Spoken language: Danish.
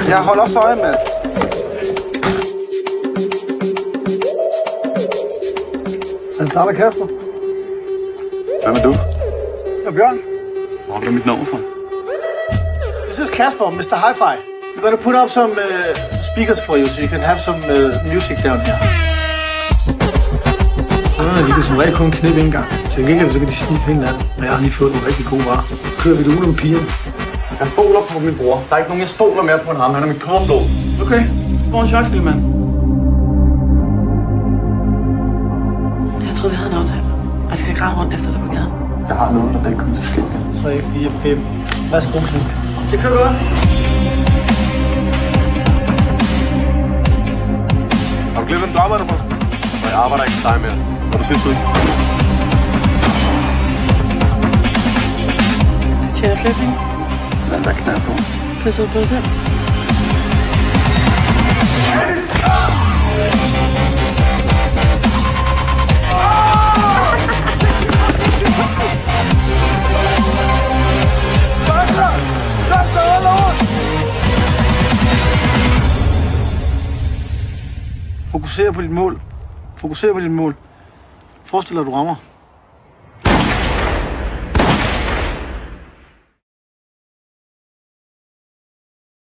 Jeg holder også øje med. Er det dig, Kasper? Hvem er du? Jeg er Bjørn. Hvor er mit nummer for? This is Kasper, Mr. Hi-Fi. We're gonna put up some speakers for you, so you can have some music down here. De kan som regel kun knippe en gang. Så jeg så kan de sniffe hinanden. Og jeg har lige fået nogle rigtig gode varer. Så kører vi det ude med pigerne. Jeg stoler på min bror. Der er ikke nogen, jeg stoler mere på end ham. Han er mit kornblod. Okay, hvor er en chok, lille mand? Jeg troede, vi havde en aftale. Jeg skal ikke rende rundt efter dig på gaden. Jeg har noget, der ikke kommer til at ske. 3, 4, 5. Værsgo, Knut. Det kører godt. Har du glemt, hvem du arbejder på? Så jeg arbejder ikke med dig mere. Så du synes du ikke? Du tjener flere penge. Hvad er der knald på? Pisse ud på dig selv. Fokuser på dit mål. Fokuser på dit mål. Forestil dig, at du rammer.